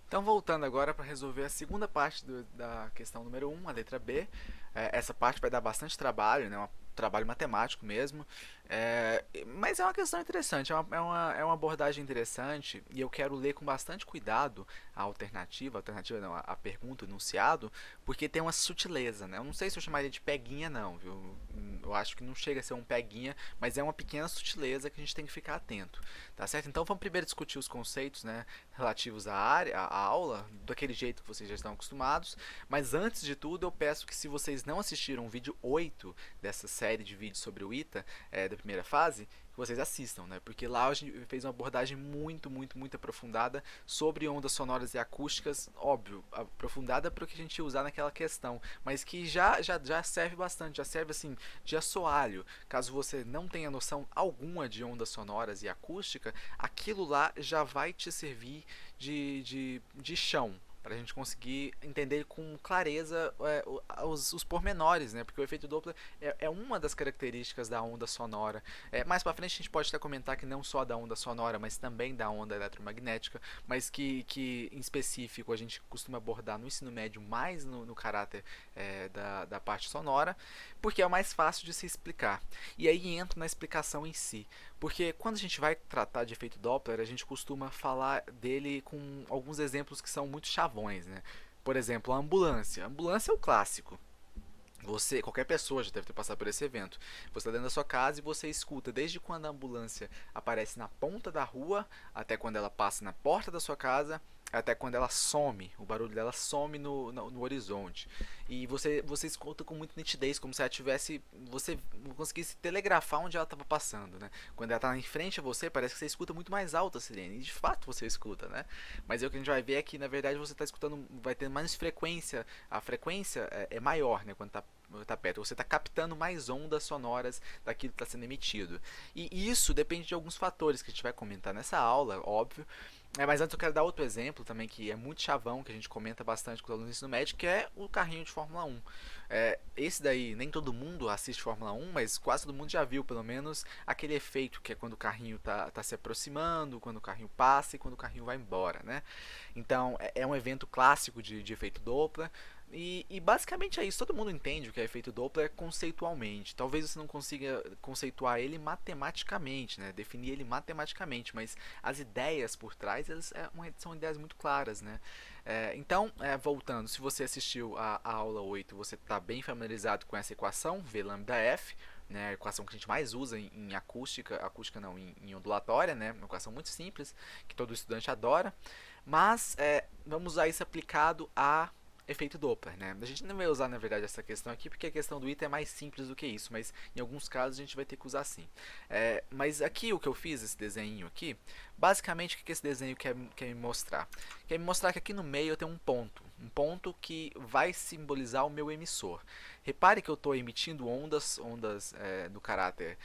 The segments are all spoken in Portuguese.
Então, voltando agora para resolver a segunda parte da questão número um, a letra B. Essa parte vai dar bastante trabalho, né? Um trabalho matemático mesmo. Mas é uma questão interessante, é uma abordagem interessante e eu quero ler com bastante cuidado a alternativa não, a pergunta, o enunciado, porque tem uma sutileza, né? Eu não sei se eu chamaria de peguinha não, viu? Eu acho que não chega a ser um peguinha, mas é uma pequena sutileza que a gente tem que ficar atento, tá certo? Então vamos primeiro discutir os conceitos, né, relativos à área, à aula, daquele jeito que vocês já estão acostumados. Mas antes de tudo, eu peço que se vocês não assistiram o vídeo 8 dessa série de vídeos sobre o ITA, da primeira fase, que vocês assistam, né? Porque lá a gente fez uma abordagem muito aprofundada sobre ondas sonoras e acústicas, óbvio, aprofundada para o que a gente ia usar naquela questão, mas que já serve bastante, já serve assim de assoalho. Caso você não tenha noção alguma de ondas sonoras e acústica, aquilo lá já vai te servir de chão para a gente conseguir entender com clareza os pormenores, né? Porque o efeito Doppler é uma das características da onda sonora. Mais para frente a gente pode até comentar que não só da onda sonora, mas também da onda eletromagnética, mas que em específico a gente costuma abordar no ensino médio mais no caráter da parte sonora, porque é o mais fácil de se explicar. E aí entra na explicação em si. Porque quando a gente vai tratar de efeito Doppler, a gente costuma falar dele com alguns exemplos que são muito chavões, né? Por exemplo, a ambulância. A ambulância é o clássico. Qualquer pessoa já deve ter passado por esse evento. Você está dentro da sua casa e você escuta desde quando a ambulância aparece na ponta da rua, até quando ela passa na porta da sua casa, até quando ela some, o barulho dela some no horizonte. E você escuta com muita nitidez, como se ela tivesse. Você conseguisse telegrafar onde ela estava passando, né? Quando ela está em frente a você, parece que você escuta muito mais alto a sirene. E de fato você escuta, né? Mas o que a gente vai ver é que, na verdade, você está escutando, vai ter mais frequência. A frequência é maior, né? Quando está perto, você está captando mais ondas sonoras daquilo que está sendo emitido. E isso depende de alguns fatores que a gente vai comentar nessa aula, óbvio. Mas antes eu quero dar outro exemplo também que é muito chavão, que a gente comenta bastante com os alunos do ensino médio, que é o carrinho de Fórmula 1. Esse daí, nem todo mundo assiste Fórmula 1, mas quase todo mundo já viu, pelo menos, aquele efeito que é quando o carrinho tá se aproximando, quando o carrinho passa e quando o carrinho vai embora, né? Então, é um evento clássico de efeito Doppler. E basicamente é isso, todo mundo entende o que é efeito Doppler conceitualmente. Talvez você não consiga conceituar ele matematicamente, né? Definir ele matematicamente, mas as ideias por trás são ideias muito claras, né? Então, voltando, se você assistiu a aula 8, você está bem familiarizado com essa equação, V lambda F, né, a equação que a gente mais usa em acústica não, em ondulatória, né, uma equação muito simples, que todo estudante adora, mas vamos usar isso aplicado a efeito Doppler, né? A gente não vai usar, na verdade, essa questão aqui, porque a questão do item é mais simples do que isso, mas em alguns casos a gente vai ter que usar sim. Mas aqui o que eu fiz, esse desenho aqui, basicamente o que esse desenho quer me mostrar? Quer me mostrar que aqui no meio eu tenho um ponto que vai simbolizar o meu emissor. Repare que eu estou emitindo ondas do caráter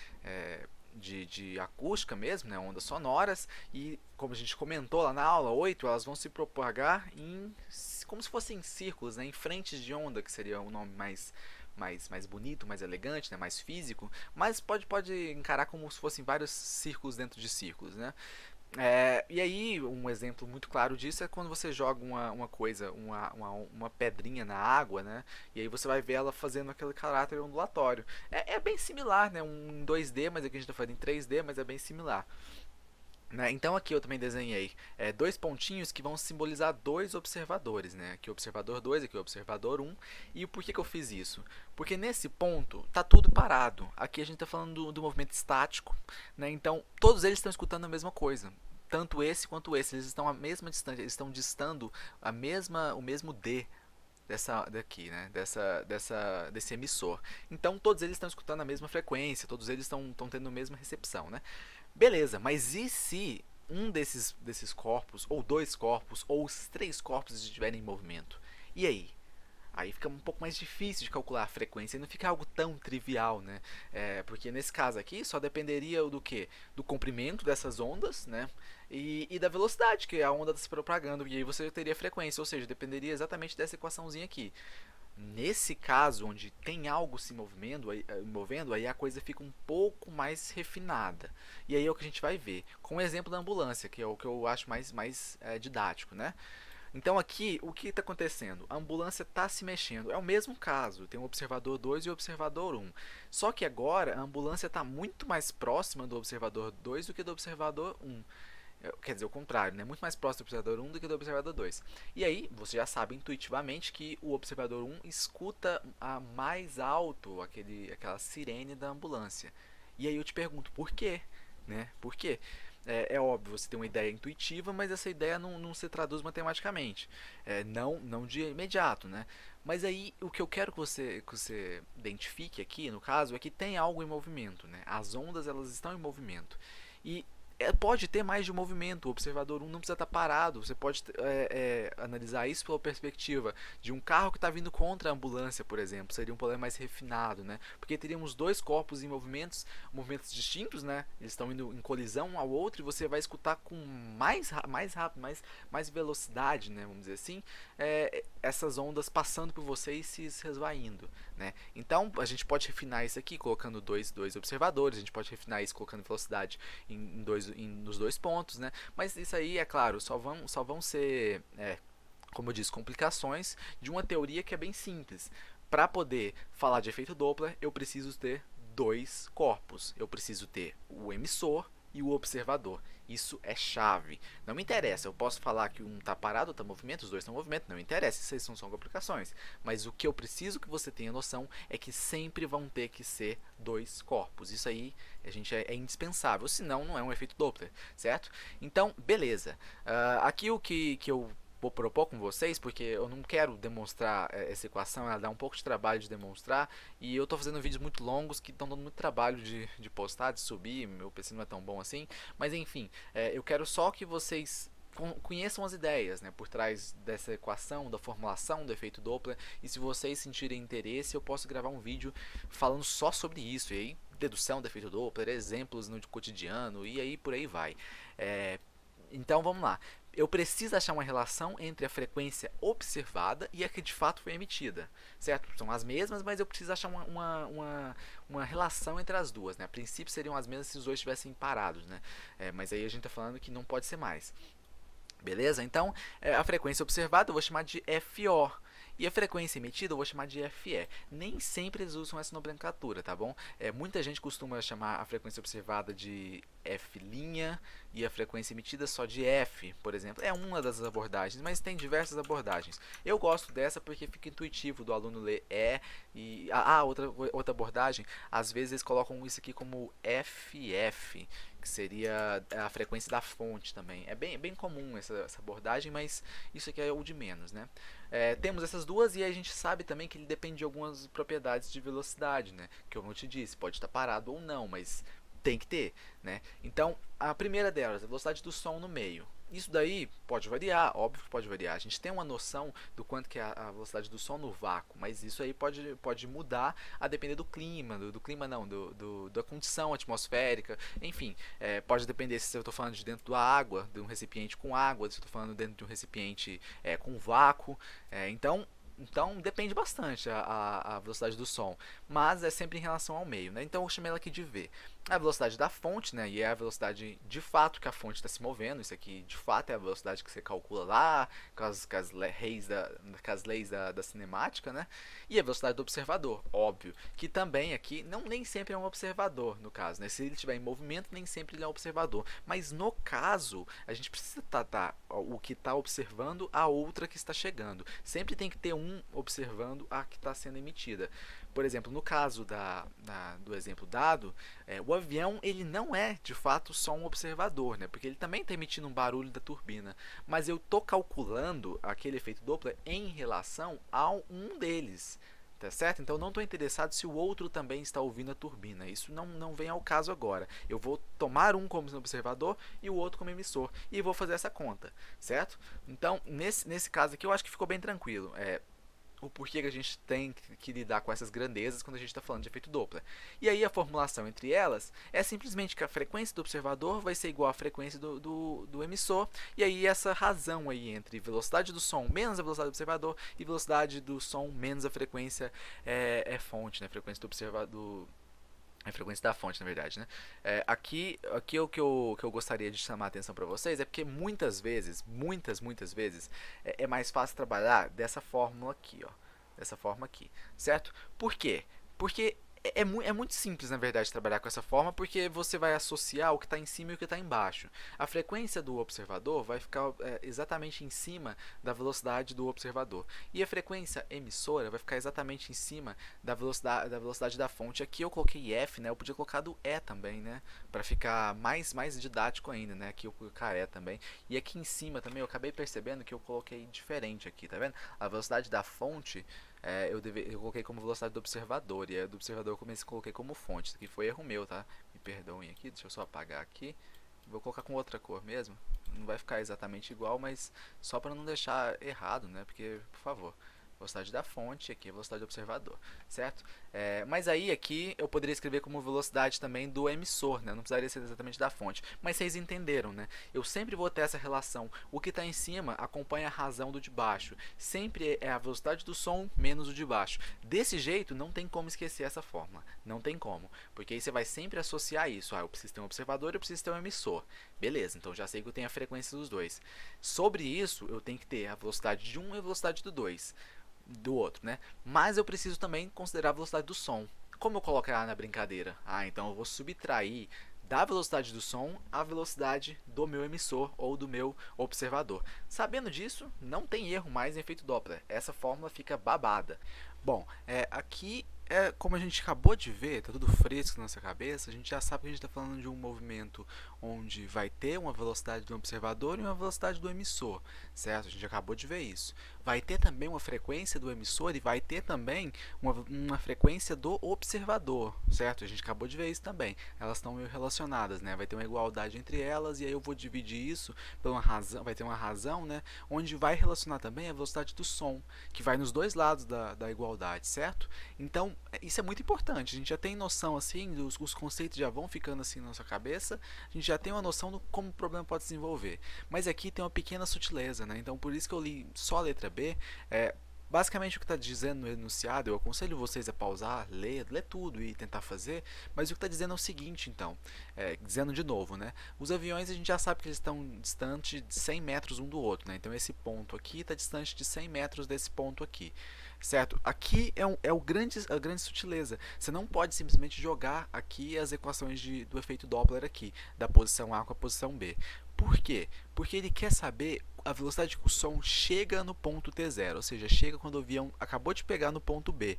de acústica mesmo, né, ondas sonoras, e como a gente comentou lá na aula 8, elas vão se propagar como se fossem círculos, né, em frentes de onda, que seria um nome mais bonito, mais elegante, né, mais físico, mas pode encarar como se fossem vários círculos dentro de círculos, né? E aí, um exemplo muito claro disso é quando você joga uma coisa, uma pedrinha na água, né? E aí você vai ver ela fazendo aquele caráter ondulatório. É bem similar, né? Um 2D, mas aqui a gente está falando em 3D, mas é bem similar. Né? Então aqui eu também desenhei dois pontinhos que vão simbolizar dois observadores, né? Aqui o observador 2, aqui o observador 1. E por que eu fiz isso? Porque nesse ponto tá tudo parado. Aqui a gente está falando do movimento estático, né? Então todos eles estão escutando a mesma coisa. Tanto esse quanto esse, eles estão à mesma distância, eles estão distando o mesmo D desse emissor. Então todos eles estão escutando a mesma frequência, todos eles estão tendo a mesma recepção, né? Beleza, mas e se um desses corpos, ou dois corpos, ou os três corpos estiverem em movimento? E aí? Aí fica um pouco mais difícil de calcular a frequência e não fica algo tão trivial, né? Porque nesse caso aqui só dependeria do que? Do comprimento dessas ondas, né? E da velocidade que a onda está se propagando. E aí você teria frequência, ou seja, dependeria exatamente dessa equaçãozinha aqui. Nesse caso, onde tem algo se movendo, aí a coisa fica um pouco mais refinada. E aí é o que a gente vai ver. Com o exemplo da ambulância, que é o que eu acho mais didático, né? Então aqui, o que está acontecendo? A ambulância está se mexendo. É o mesmo caso, tem o observador 2 e o observador 1. Só que agora a ambulância está muito mais próxima do observador 2 do que do observador 1. Quer dizer, o contrário, né? Muito mais próximo do observador 1 do que do observador 2. E aí, você já sabe intuitivamente que o observador 1 escuta a mais alto aquela sirene da ambulância. E aí eu te pergunto, por quê? Né? Por quê? É óbvio, você tem uma ideia intuitiva, mas essa ideia não se traduz matematicamente. Não de imediato, né? Mas aí o que eu quero que você identifique aqui, no caso, é que tem algo em movimento, né? As ondas elas estão em movimento. E pode ter mais de um movimento, o observador 1 não precisa estar parado, você pode analisar isso pela perspectiva de um carro que está vindo contra a ambulância, por exemplo, seria um problema mais refinado, né? Porque teríamos dois corpos em movimentos distintos, né? Eles estão indo em colisão um ao outro e você vai escutar com mais rápido, mais velocidade, né? Vamos dizer assim, essas ondas passando por você e se esvaindo, né? Então a gente pode refinar isso aqui colocando dois observadores, a gente pode refinar isso colocando velocidade nos dois pontos, né? Mas isso aí, é claro, só vão ser, como eu disse, complicações de uma teoria que é bem simples. Para poder falar de efeito Doppler, eu preciso ter dois corpos. Eu preciso ter o emissor e o observador. Isso é chave. Não me interessa, eu posso falar que um está parado, outro está em movimento, os dois estão em movimento, não me interessa, essas não são complicações. Mas o que eu preciso que você tenha noção é que sempre vão ter que ser dois corpos. Isso aí é indispensável, senão não é um efeito Doppler, certo? Então, beleza. Aqui o que eu vou propor com vocês, porque eu não quero demonstrar essa equação, ela dá um pouco de trabalho de demonstrar, e eu estou fazendo vídeos muito longos que estão dando muito trabalho de postar, de subir, meu PC não é tão bom assim, mas enfim, eu quero só que vocês conheçam as ideias, né, por trás dessa equação, da formulação do efeito Doppler, e se vocês sentirem interesse, eu posso gravar um vídeo falando só sobre isso, e aí dedução do efeito Doppler, exemplos no cotidiano, e aí por aí vai. Então vamos lá. Eu preciso achar uma relação entre a frequência observada e a que de fato foi emitida, certo? São as mesmas, mas eu preciso achar uma relação entre as duas, né? A princípio seriam as mesmas se os dois estivessem parados, né? Mas aí a gente está falando que não pode ser mais. Beleza? Então, a frequência observada eu vou chamar de FO. E a frequência emitida eu vou chamar de FE. Nem sempre eles usam essa nomenclatura, tá bom? Muita gente costuma chamar a frequência observada de F' e a frequência emitida só de F, por exemplo. É uma das abordagens, mas tem diversas abordagens. Eu gosto dessa porque fica intuitivo do aluno ler e... outra abordagem, às vezes eles colocam isso aqui como FF, que seria a frequência da fonte também. É bem comum essa abordagem, mas isso aqui é o de menos, né? Temos essas duas e a gente sabe também que ele depende de algumas propriedades de velocidade, né? Que eu não te disse, pode estar parado ou não, mas tem que ter, né? Então, a primeira delas, a velocidade do som no meio. Isso daí pode variar, óbvio que pode variar. A gente tem uma noção do quanto que é a velocidade do som no vácuo, mas isso aí pode mudar a depender do clima, do clima não, da condição atmosférica, enfim, pode depender se eu estou falando de dentro da água, de um recipiente com água, se eu estou falando dentro de um recipiente com vácuo, então depende bastante a velocidade do som, mas é sempre em relação ao meio, né? Então eu chamei ela aqui de V. A velocidade da fonte, né? E é a velocidade de fato que a fonte está se movendo. Isso aqui de fato é a velocidade que você calcula lá com as leis da cinemática, né? E a velocidade do observador, óbvio, que também aqui nem sempre é um observador no caso, né? Se ele estiver em movimento, nem sempre ele é um observador. Mas no caso, a gente precisa tratar o que está observando a outra que está chegando. Sempre tem que ter um observando a que está sendo emitida. Por exemplo, no caso do exemplo dado, o avião ele não é de fato só um observador, né? Porque ele também está emitindo um barulho da turbina, mas eu estou calculando aquele efeito Doppler em relação a um deles, tá certo? Então eu não estou interessado se o outro também está ouvindo a turbina, isso não vem ao caso agora. Eu vou tomar um como observador e o outro como emissor e vou fazer essa conta, certo? Então nesse caso aqui eu acho que ficou bem tranquilo. O porquê que a gente tem que lidar com essas grandezas quando a gente está falando de efeito Doppler. E aí a formulação entre elas é simplesmente que a frequência do observador vai ser igual à frequência do emissor, e aí essa razão aí entre velocidade do som menos a velocidade do observador e velocidade do som menos a frequência fonte, né? Frequência do observador A frequência da fonte, na verdade, né? Aqui é que eu gostaria de chamar a atenção para vocês é porque muitas vezes, muitas vezes, é mais fácil trabalhar dessa fórmula aqui, ó. Dessa forma aqui, certo? Por quê? Porque é muito simples, na verdade, trabalhar com essa forma, porque você vai associar o que está em cima e o que está embaixo. A frequência do observador vai ficar exatamente em cima da velocidade do observador. E a frequência emissora vai ficar exatamente em cima da velocidade da fonte. Aqui eu coloquei F, né? Eu podia colocar do E também, né? Para ficar mais didático ainda, né? Aqui eu colocar E também. E aqui em cima também eu acabei percebendo que eu coloquei diferente aqui, tá vendo? A velocidade da fonte eu coloquei como velocidade do observador, e a do observador eu coloquei como fonte. Isso aqui foi erro meu, tá? Me perdoem aqui, deixa eu só apagar aqui. Vou colocar com outra cor mesmo. Não vai ficar exatamente igual, mas só para não deixar errado, né? Porque, por favor, velocidade da fonte, aqui é velocidade do observador, certo? Mas aí aqui eu poderia escrever como velocidade também do emissor, né? Não precisaria ser exatamente da fonte. Mas vocês entenderam, né? Eu sempre vou ter essa relação. O que está em cima acompanha a razão do de baixo. Sempre é a velocidade do som menos o de baixo. Desse jeito, não tem como esquecer essa fórmula. Não tem como. Porque aí você vai sempre associar isso. Eu preciso ter um observador, eu preciso ter um emissor. Beleza, então já sei que eu tenho a frequência dos dois. Sobre isso, eu tenho que ter a velocidade de um e a velocidade do outro, né? Mas eu preciso também considerar a velocidade do som. Como eu coloco ela na brincadeira? Então eu vou subtrair da velocidade do som a velocidade do meu emissor ou do meu observador. Sabendo disso, não tem erro mais em efeito Doppler. Essa fórmula fica babada. Bom, aqui como a gente acabou de ver, está tudo fresco na nossa cabeça, a gente já sabe que a gente está falando de um movimento onde vai ter uma velocidade do observador e uma velocidade do emissor, certo? A gente acabou de ver isso. Vai ter também uma frequência do emissor e vai ter também uma frequência do observador, certo? A gente acabou de ver isso também. Elas estão meio relacionadas, né? Vai ter uma igualdade entre elas e aí eu vou dividir isso por uma razão, vai ter uma razão, né? Onde vai relacionar também a velocidade do som, que vai nos dois lados da igualdade, certo? Então, isso é muito importante. A gente já tem noção assim, os conceitos já vão ficando assim na nossa cabeça. A gente já tem uma noção de como o problema pode se desenvolver. Mas aqui tem uma pequena sutileza, né? Então, por isso que eu li só a letra B. Basicamente o que está dizendo no enunciado, eu aconselho vocês a pausar, ler tudo e tentar fazer, mas o que está dizendo é o seguinte, então, dizendo de novo, né? Os aviões a gente já sabe que eles estão distantes de 100 metros um do outro, né? Então esse ponto aqui está distante de 100 metros desse ponto aqui, certo? Aqui é a grande sutileza. Você não pode simplesmente jogar aqui as equações do efeito Doppler aqui, da posição A com a posição B. Por quê? Porque ele quer saber a velocidade que o som chega no ponto T0, ou seja, chega quando o avião acabou de pegar no ponto B.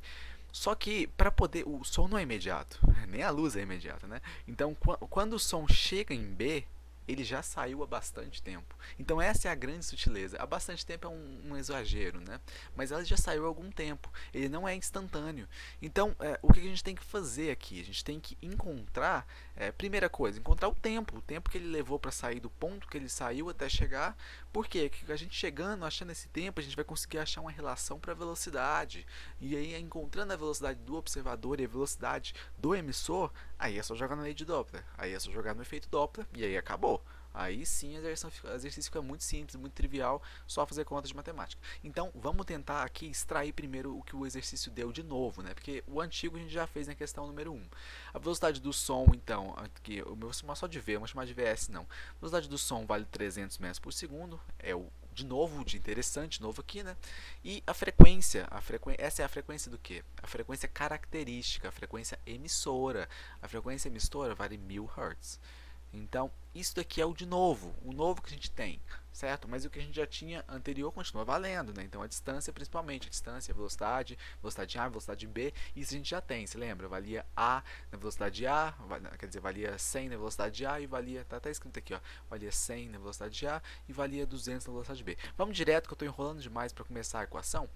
Só que para poder, o som não é imediato, nem a luz é imediata, né? Então, quando o som chega em B, ele já saiu há bastante tempo. Então essa é a grande sutileza. Há bastante tempo é um exagero, né? Mas ela já saiu há algum tempo. Ele não é instantâneo. Então o que a gente tem que fazer aqui? A gente tem que encontrar, primeira coisa, encontrar o tempo que ele levou para sair do ponto que ele saiu até chegar. Por quê? Porque a gente chegando, achando esse tempo, a gente vai conseguir achar uma relação para a velocidade. E aí, encontrando a velocidade do observador e a velocidade do emissor, aí é só jogar na lei de Doppler. Aí é só jogar no efeito Doppler e aí acabou. Aí sim o exercício fica muito simples, muito trivial, só fazer contas de matemática. Então vamos tentar aqui extrair primeiro o que o exercício deu de novo, né? Porque o antigo a gente já fez na questão número 1. A velocidade do som, então, aqui, eu vou chamar só de V, eu vou chamar de VS não. A velocidade do som vale 300 metros por segundo, de novo, de interessante, novo aqui, né? E a frequência, essa é a frequência do quê? A frequência característica, a frequência emissora. A frequência emissora vale 1000 Hz. Então, isso daqui é o novo que a gente tem, certo? Mas o que a gente já tinha anterior continua valendo, né? Então, a distância principalmente, a distância, a velocidade A, velocidade B, isso a gente já tem, se lembra? Valia A na velocidade A, quer dizer, valia 100 na velocidade A e valia, tá até escrito aqui, ó, valia 100 na velocidade A e valia 200 na velocidade B. Vamos direto, que eu estou enrolando demais para começar a equação.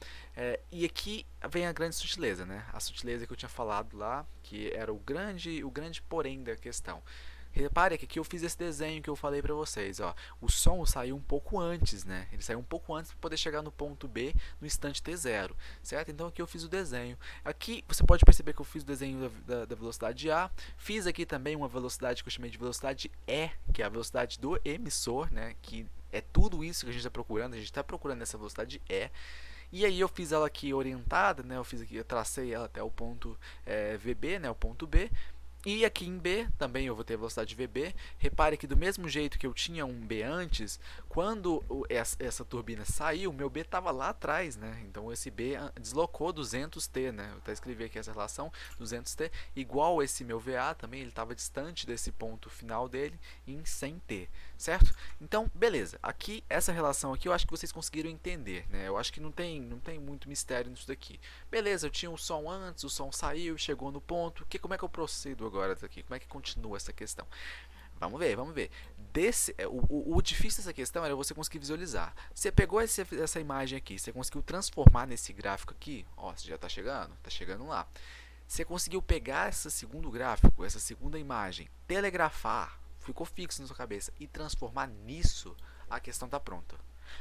E aqui vem a grande sutileza, né? A sutileza que eu tinha falado lá, que era o grande porém da questão. Repare que aqui eu fiz esse desenho que eu falei para vocês, ó. O som saiu um pouco antes, né? Ele saiu um pouco antes para poder chegar no ponto B no instante T0, certo? Então aqui eu fiz o desenho. Aqui você pode perceber que eu fiz o desenho da velocidade A. Fiz aqui também uma velocidade que eu chamei de velocidade E, que é a velocidade do emissor, né? Que é tudo isso que a gente está procurando. A gente está procurando essa velocidade E. E aí eu fiz ela aqui orientada, né? Eu tracei ela até o ponto VB, né? O ponto B. E aqui em B, também eu vou ter a velocidade de VB. Repare que do mesmo jeito que eu tinha um B antes, quando essa turbina saiu, meu B estava lá atrás, né? Então esse B deslocou 200T, né? Eu até escrevi aqui essa relação, 200T, igual esse meu VA também, ele estava distante desse ponto final dele em 100T, certo? Então, beleza. Aqui, essa relação aqui, eu acho que vocês conseguiram entender, né? Eu acho que não tem muito mistério nisso daqui. Beleza, eu tinha o som antes, o som saiu, chegou no ponto. Como é que eu procedo agora daqui? Como é que continua essa questão? Vamos ver, vamos ver. O difícil dessa questão era você conseguir visualizar. Você pegou essa imagem aqui, você conseguiu transformar nesse gráfico aqui. Ó, você já está chegando lá. Você conseguiu pegar esse segundo gráfico, essa segunda imagem, telegrafar, ficou fixo na sua cabeça e transformar nisso, a questão está pronta.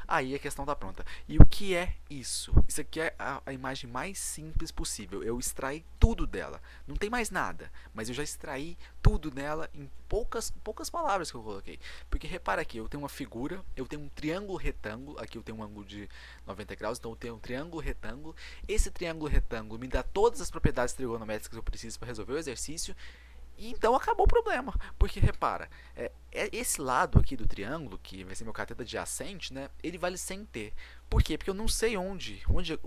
Aí a questão está pronta. E o que é isso? Isso aqui é a imagem mais simples possível. Eu extraí tudo dela. Não tem mais nada, mas eu já extraí tudo dela em poucas palavras que eu coloquei. Porque repara aqui, eu tenho uma figura, eu tenho um triângulo retângulo, aqui eu tenho um ângulo de 90 graus, então eu tenho um triângulo retângulo. Esse triângulo retângulo me dá todas as propriedades trigonométricas que eu preciso para resolver o exercício. E então acabou o problema, porque repara, esse lado aqui do triângulo, que vai ser meu cateto adjacente, né, ele vale 100t. Por quê? Porque eu não sei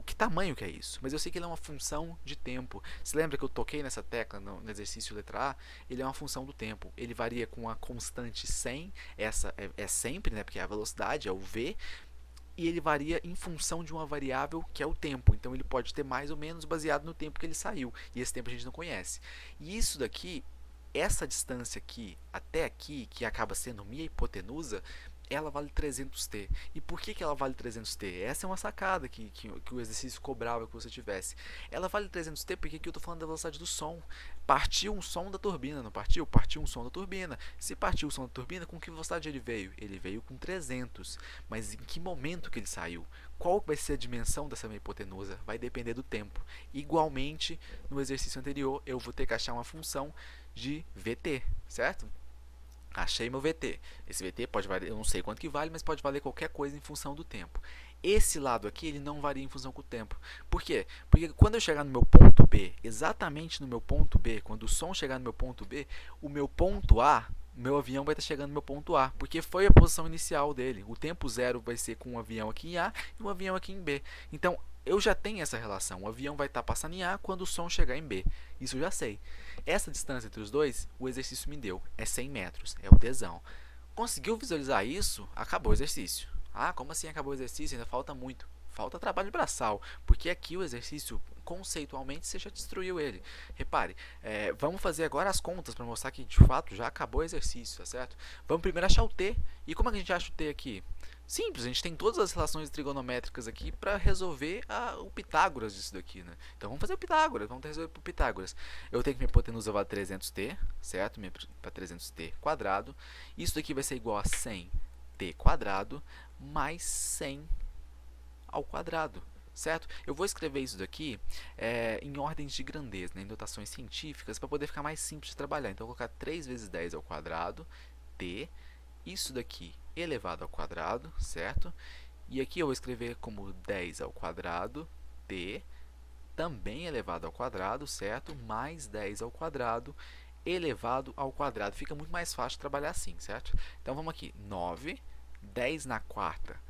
que tamanho que é isso, mas eu sei que ele é uma função de tempo. Se lembra que eu toquei nessa tecla no exercício letra A? Ele é uma função do tempo, ele varia com a constante 100, essa é sempre, né, porque é a velocidade, é o v, e ele varia em função de uma variável que é o tempo. Então ele pode ter mais ou menos baseado no tempo que ele saiu, e esse tempo a gente não conhece. E isso daqui, essa distância aqui até aqui, que acaba sendo minha hipotenusa, ela vale 300t. E por que ela vale 300t? Essa é uma sacada que o exercício cobrava que você tivesse. Ela vale 300t porque aqui eu estou falando da velocidade do som. Partiu um som da turbina, não partiu? Partiu um som da turbina. Se partiu o som da turbina, com que velocidade ele veio? Ele veio com 300. Mas em que momento que ele saiu? Qual vai ser a dimensão dessa minha hipotenusa? Vai depender do tempo. Igualmente, no exercício anterior, eu vou ter que achar uma função de VT, certo? Achei meu VT. Esse VT pode valer, eu não sei quanto que vale, mas pode valer qualquer coisa em função do tempo. Esse lado aqui, ele não varia em função com o tempo. Por quê? Porque quando eu chegar no meu ponto B, exatamente no meu ponto B, quando o som chegar no meu ponto B, o meu ponto A, meu avião vai estar chegando no meu ponto A, porque foi a posição inicial dele. O tempo zero vai ser com um avião aqui em A e um avião aqui em B. Então, eu já tenho essa relação. O avião vai estar passando em A quando o som chegar em B. Isso eu já sei. Essa distância entre os dois, o exercício me deu. É 100 metros. É o tesão. Conseguiu visualizar isso? Acabou o exercício. Ah, como assim acabou o exercício? Ainda falta muito. Falta trabalho braçal. Porque aqui o exercício, conceitualmente, você já destruiu ele. Repare, vamos fazer agora as contas para mostrar que, de fato, já acabou o exercício, tá certo? Vamos primeiro achar o t. E como é que a gente acha o t aqui? Simples, a gente tem todas as relações trigonométricas aqui para resolver o Pitágoras disso daqui, né? Então vamos fazer o Pitágoras, vamos resolver o Pitágoras. Eu tenho que minha hipotenusa vale 300t, certo? Para 300t quadrado. Isso daqui vai ser igual a 100t quadrado mais 100 ao quadrado, certo? Eu vou escrever isso daqui em ordens de grandeza, né, em notações científicas, para poder ficar mais simples de trabalhar. Então eu vou colocar 3 vezes 10 ao quadrado, t, isso daqui elevado ao quadrado, certo? E aqui eu vou escrever como 10 ao quadrado, t, também elevado ao quadrado, certo? Mais 10 ao quadrado, elevado ao quadrado. Fica muito mais fácil trabalhar assim, certo? Então vamos aqui, 9, 10 na quarta,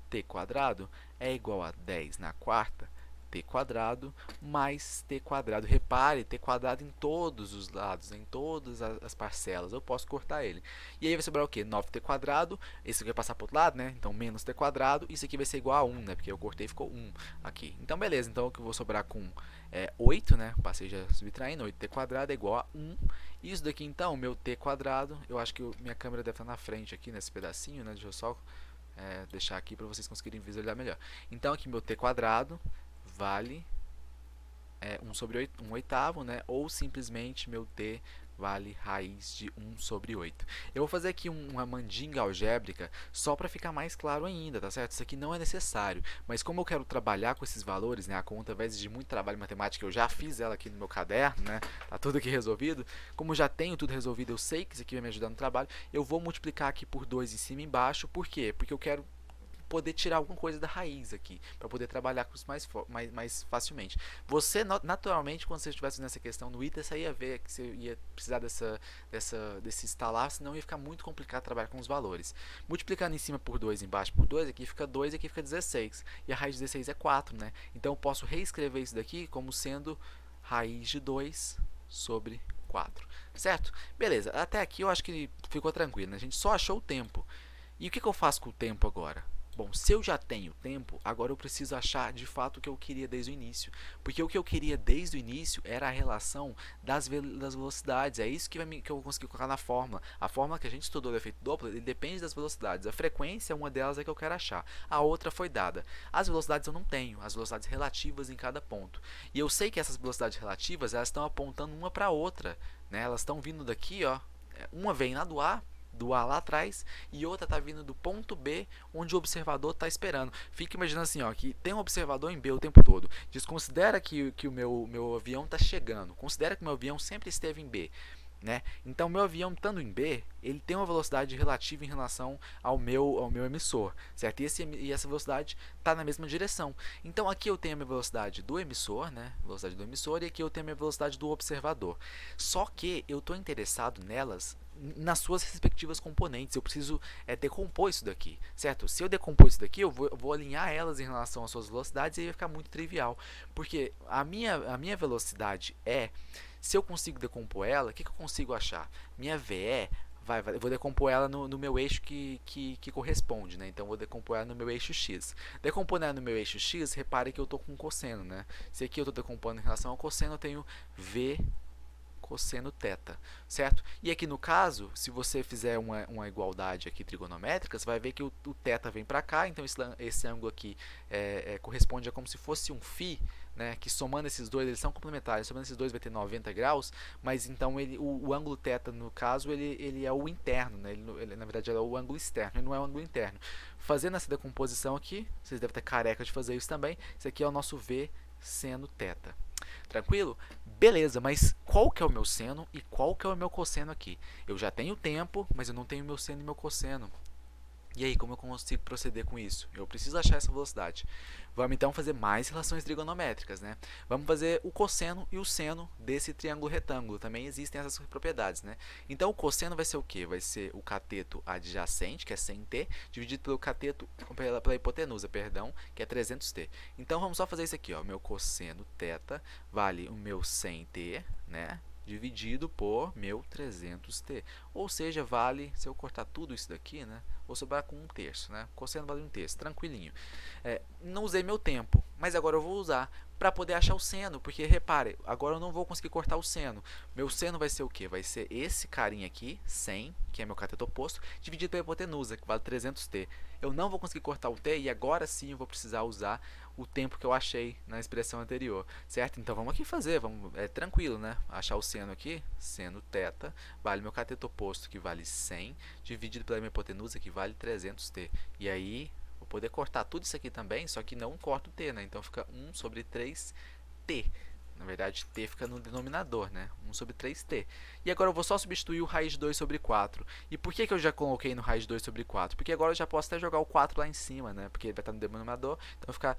t quadrado é igual a 10 na quarta, t quadrado, mais t quadrado. Repare, t quadrado em todos os lados, em todas as parcelas. Eu posso cortar ele. E aí vai sobrar o quê? 9t quadrado. Esse aqui vai passar para o outro lado, né? Então, menos t quadrado. Isso aqui vai ser igual a 1, né? Porque eu cortei e ficou 1 aqui. Então, beleza. Então, o que eu vou sobrar com 8, né? Passei já subtraindo. 8t quadrado é igual a 1. Isso daqui, então, meu t quadrado. Eu acho que minha câmera deve estar na frente aqui, nesse pedacinho, né? Deixa eu só deixar aqui para vocês conseguirem visualizar melhor. Então, aqui meu t quadrado vale 1 sobre 8, 1 oitavo, né? Ou simplesmente meu t vale raiz de 1 sobre 8. Eu vou fazer aqui uma mandinga algébrica só para ficar mais claro ainda, tá certo? Isso aqui não é necessário, mas como eu quero trabalhar com esses valores, né? A conta vai exigir muito trabalho matemático, eu já fiz ela aqui no meu caderno, né? Tá tudo aqui resolvido. Como eu já tenho tudo resolvido, eu sei que isso aqui vai me ajudar no trabalho, eu vou multiplicar aqui por 2 em cima e embaixo. Por quê? Porque eu quero poder tirar alguma coisa da raiz aqui, para poder trabalhar com isso mais facilmente. Você, naturalmente, quando você estivesse nessa questão no ITA, você ia ver que você ia precisar desse instalar, senão ia ficar muito complicado trabalhar com os valores. Multiplicando em cima por 2, embaixo por 2, aqui fica 2 e aqui fica 16. E a raiz de 16 é 4, né? Então eu posso reescrever isso daqui como sendo raiz de 2 sobre 4, certo? Beleza, até aqui eu acho que ficou tranquilo, né? A gente só achou o tempo. E o que eu faço com o tempo agora? Bom, se eu já tenho tempo, agora eu preciso achar de fato o que eu queria desde o início. Porque o que eu queria desde o início era a relação das velocidades. É isso que eu vou conseguir colocar na fórmula. A fórmula que a gente estudou do efeito Doppler, ele depende das velocidades. A frequência, uma delas é que eu quero achar. A outra foi dada. As velocidades eu não tenho, as velocidades relativas em cada ponto. E eu sei que essas velocidades relativas, elas estão apontando uma para a outra, né? Elas estão vindo daqui, ó. Uma vem lá do A lá atrás, e outra está vindo do ponto B, onde o observador está esperando. Fica imaginando assim, ó, que tem um observador em B o tempo todo. Desconsidera que o meu avião está chegando. Considera que o meu avião sempre esteve em B. Né? Então, meu avião estando em B, ele tem uma velocidade relativa em relação ao meu emissor, certo? E essa velocidade está na mesma direção. Então, aqui eu tenho a minha velocidade do emissor, né? Velocidade do emissor, e aqui eu tenho a minha velocidade do observador. Só que eu estou interessado nelas nas suas respectivas componentes. Eu preciso decompor isso daqui, certo? Se eu decompor isso daqui, eu vou alinhar elas em relação às suas velocidades e aí vai ficar muito trivial, porque a minha velocidade se eu consigo decompor ela, o que eu consigo achar? Minha VE, eu vou decompor ela no meu eixo que corresponde, né? Então eu vou decompor ela no meu eixo X. Decompondo ela no meu eixo X, repare que eu estou com cosseno, né? Se aqui eu estou decompondo em relação ao cosseno, eu tenho V cosseno θ, certo? E aqui no caso, se você fizer uma igualdade aqui trigonométrica, você vai ver que o θ vem para cá, então esse ângulo aqui corresponde a como se fosse um φ, né, que somando esses dois, eles são complementares, somando esses dois vai ter 90 graus, mas então o ângulo θ, no caso, ele é o interno, né, ele na verdade é o ângulo externo, ele não é o ângulo interno. Fazendo essa decomposição aqui, vocês devem estar careca de fazer isso também, isso aqui é o nosso V seno θ. Tranquilo? Beleza, mas qual que é o meu seno e qual que é o meu cosseno aqui? Eu já tenho tempo, mas eu não tenho meu seno e meu cosseno. E aí, como eu consigo proceder com isso? Eu preciso achar essa velocidade. Vamos então fazer mais relações trigonométricas, né? Vamos fazer o cosseno e o seno desse triângulo retângulo. Também existem essas propriedades, né? Então, o cosseno vai ser o quê? Vai ser o cateto adjacente, que é 100t, dividido pelo cateto, pela hipotenusa, perdão, que é 300t. Então, vamos só fazer isso aqui, ó. Meu cosseno θ vale o meu 100t, né? Dividido por meu 300t. Ou seja, vale, se eu cortar tudo isso daqui, né? Vou sobrar com 1/3, né? Cosseno vale 1/3, tranquilinho. Não usei meu tempo, mas agora eu vou usar para poder achar o seno, porque repare, agora eu não vou conseguir cortar o seno. Meu seno vai ser o quê? Vai ser esse carinha aqui, 100, que é meu cateto oposto, dividido pela hipotenusa, que vale 300t. Eu não vou conseguir cortar o t e agora sim eu vou precisar usar o tempo que eu achei na expressão anterior, certo? Então vamos aqui fazer, é tranquilo, né? Achar o seno aqui, seno θ, vale meu cateto oposto, que vale 100, dividido pela minha hipotenusa, que vale 300t. E aí, vou poder cortar tudo isso aqui também, só que não corto o t, né? Então fica 1 sobre 3t. Na verdade, t fica no denominador, né? 1 sobre 3t. E agora eu vou só substituir o raiz de 2 sobre 4. E por que eu já coloquei no raiz de 2 sobre 4? Porque agora eu já posso até jogar o 4 lá em cima, né? Porque ele vai estar no denominador, então vai ficar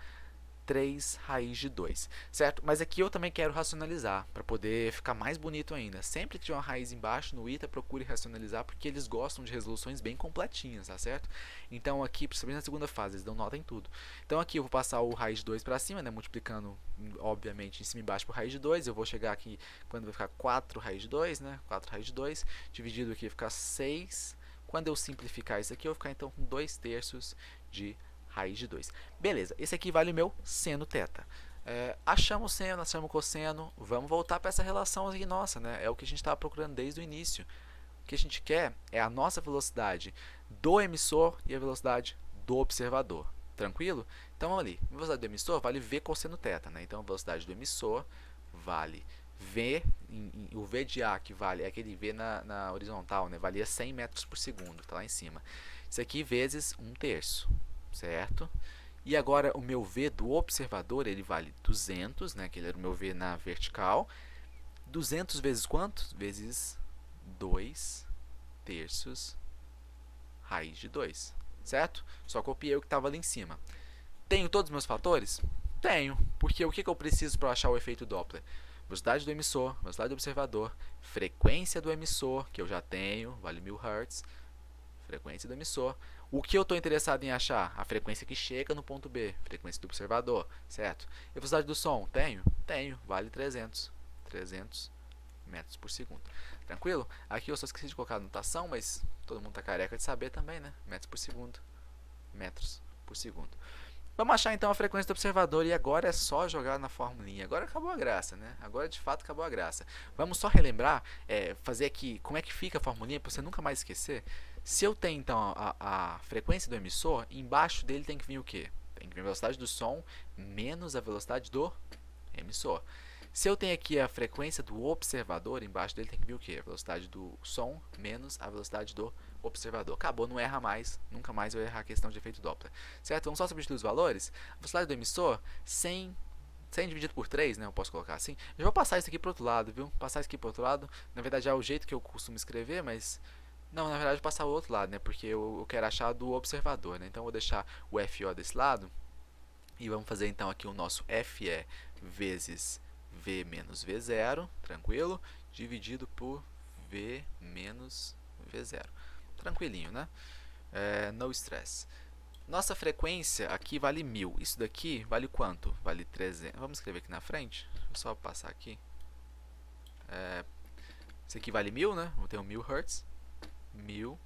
3 raiz de 2, certo? Mas aqui eu também quero racionalizar, para poder ficar mais bonito ainda. Sempre que tiver uma raiz embaixo no ITA, procure racionalizar, porque eles gostam de resoluções bem completinhas, tá certo? Então aqui, principalmente na segunda fase, eles dão nota em tudo. Então aqui eu vou passar o raiz de 2 para cima, né? Multiplicando, obviamente, em cima e embaixo por raiz de 2. Eu vou chegar aqui, quando vai ficar 4 raiz de 2, né? 4 raiz de 2, dividido aqui vai ficar 6. Quando eu simplificar isso aqui, eu vou ficar então com 2/3 de raiz de 2. Beleza, esse aqui vale o meu seno θ. Achamos o seno, achamos o cosseno, vamos voltar para essa relação aqui nossa, né? É o que a gente estava procurando desde o início. O que a gente quer é a nossa velocidade do emissor e a velocidade do observador. Tranquilo? Então vamos ali. A velocidade do emissor vale V cosseno θ, né? Então a velocidade do emissor vale V, o V de A que vale, é aquele V na horizontal, né? Valia 100 metros por segundo, está lá em cima. Isso aqui vezes 1/3. Certo? E agora o meu V do observador, ele vale 200, né? Que ele era o meu V na vertical. 200 vezes quanto? Vezes 2/3 raiz de 2, certo? Só copiei o que estava ali em cima. Tenho todos os meus fatores? Tenho, porque o que eu preciso para achar o efeito Doppler? Velocidade do emissor, velocidade do observador, frequência do emissor, que eu já tenho, vale 1000 Hz, frequência do emissor. O que eu estou interessado em achar? A frequência que chega no ponto B, frequência do observador, certo? E a velocidade do som? Tenho? Tenho, vale 300 metros por segundo. Tranquilo? Aqui eu só esqueci de colocar a notação, mas todo mundo está careca de saber também, né? Metros por segundo, metros por segundo. Vamos achar então a frequência do observador e agora é só jogar na formulinha. Agora acabou a graça, né? Agora de fato acabou a graça. Vamos só relembrar, fazer aqui como é que fica a formulinha para você nunca mais esquecer. Se eu tenho então a frequência do emissor, embaixo dele tem que vir o quê? Tem que vir a velocidade do som menos a velocidade do emissor. Se eu tenho aqui a frequência do observador, embaixo dele tem que vir o quê? A velocidade do som menos a velocidade do observador. Acabou, não erra mais. Nunca mais eu errar a questão de efeito Doppler. Certo? Vamos só substituir os valores. A velocidade do emissor, 100 dividido por 3, né? Eu posso colocar assim. Eu vou passar isso aqui para o outro lado, viu? Passar isso aqui para o outro lado. Na verdade é o jeito que eu costumo escrever, mas... Não, na verdade eu vou passar o outro lado, né? Porque eu quero achar do observador, né? Então eu vou deixar o FO desse lado. E vamos fazer então aqui o nosso FE vezes V menos V0, tranquilo? Dividido por V menos V0. Tranquilinho, né? No stress. Nossa frequência aqui vale 1000. Isso daqui vale quanto? Vale 300. Vamos escrever aqui na frente. Deixa eu só passar aqui. Isso aqui vale 1000, né? Vou ter 1000 Hz. 1000.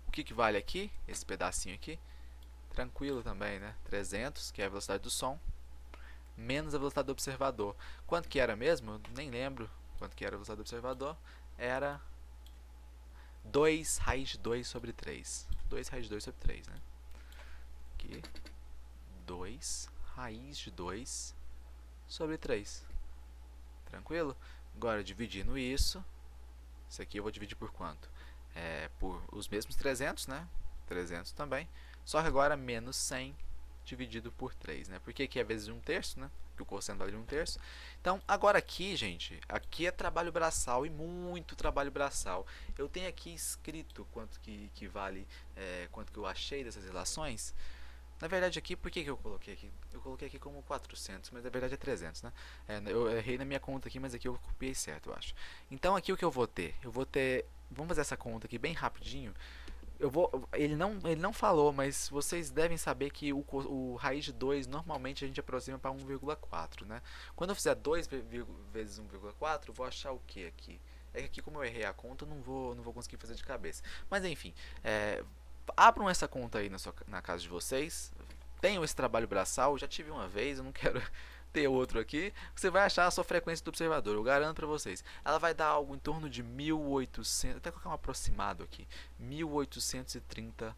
O que vale aqui? Esse pedacinho aqui. Tranquilo também, né? 300, que é a velocidade do som, menos a velocidade do observador. Quanto que era mesmo? Eu nem lembro quanto que era a velocidade do observador. Era 2 raiz de 2 sobre 3. 2 raiz de 2 sobre 3, né? Aqui. 2 raiz de 2 sobre 3. Tranquilo? Agora, dividindo isso aqui eu vou dividir por quanto? Por os mesmos 300, né? 300 também. Só que agora menos 100 dividido por 3, né? Por que é vezes 1/3, né? Que o cosseno vale 1/3. Então, agora aqui, gente, aqui é trabalho braçal e muito trabalho braçal. Eu tenho aqui escrito quanto que vale, quanto que eu achei dessas relações. Na verdade aqui, por que eu coloquei aqui? Eu coloquei aqui como 400, mas na verdade é 300, né? Eu errei na minha conta aqui, mas aqui eu copiei certo, eu acho. Então aqui o que eu vou ter? Eu vou ter... Vamos fazer essa conta aqui bem rapidinho. Ele não falou, mas vocês devem saber que o raiz de 2 normalmente a gente aproxima para 1,4, né? Quando eu fizer 2 vezes 1,4, eu vou achar o que aqui? É que aqui, como eu errei a conta, eu não vou conseguir fazer de cabeça. Mas enfim, abram essa conta aí na casa de vocês. Tenham esse trabalho braçal, já tive uma vez, eu não quero ter outro aqui. Você vai achar a sua frequência do observador, eu garanto para vocês. Ela vai dar algo em torno de 1800, até colocar um aproximado aqui, 1830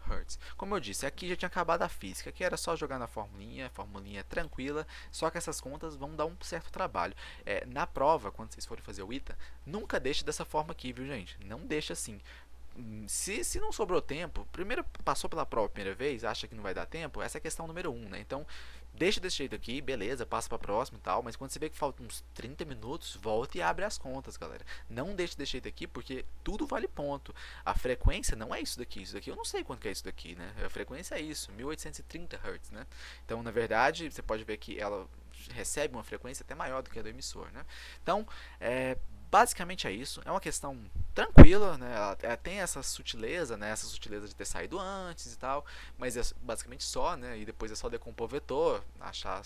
Hz. Como eu disse, aqui já tinha acabado a física, aqui era só jogar na formulinha tranquila, só que essas contas vão dar um certo trabalho. Na prova, quando vocês forem fazer o ITA, nunca deixe dessa forma aqui, viu gente? Não deixe assim. Se não sobrou tempo, primeiro passou pela prova a primeira vez, acha que não vai dar tempo, essa é a questão número 1, né? Então, deixa desse jeito aqui, beleza, passa para a próxima e tal, mas quando você vê que faltam uns 30 minutos, volta e abre as contas, galera. Não deixe desse jeito aqui, porque tudo vale ponto. A frequência não é isso daqui eu não sei quanto que é isso daqui, né? A frequência é isso, 1830 Hz, né? Então, na verdade, você pode ver que ela recebe uma frequência até maior do que a do emissor, né? Então, basicamente é isso, é uma questão tranquila, né? Ela tem essa sutileza, né? Essa sutileza de ter saído antes e tal, mas é basicamente só, né? E depois é só decompor o vetor, achar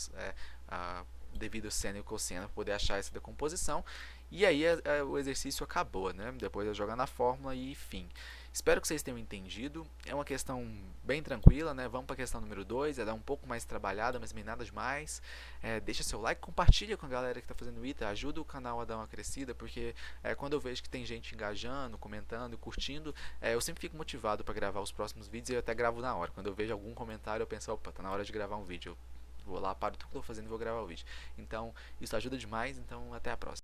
devido seno e cosseno para poder achar essa decomposição, e aí o exercício acabou, né? Depois é jogar na fórmula e fim. Espero que vocês tenham entendido. É uma questão bem tranquila, né? Vamos para a questão número 2. Ela é um pouco mais trabalhada, mas nem nada demais. Deixa seu like, compartilha com a galera que está fazendo ITA. Ajuda o canal a dar uma crescida, porque quando eu vejo que tem gente engajando, comentando, curtindo, eu sempre fico motivado para gravar os próximos vídeos e eu até gravo na hora. Quando eu vejo algum comentário, eu penso, opa, tá na hora de gravar um vídeo. Eu vou lá, paro tudo que eu estou fazendo e vou gravar o vídeo. Então, isso ajuda demais. Então, até a próxima.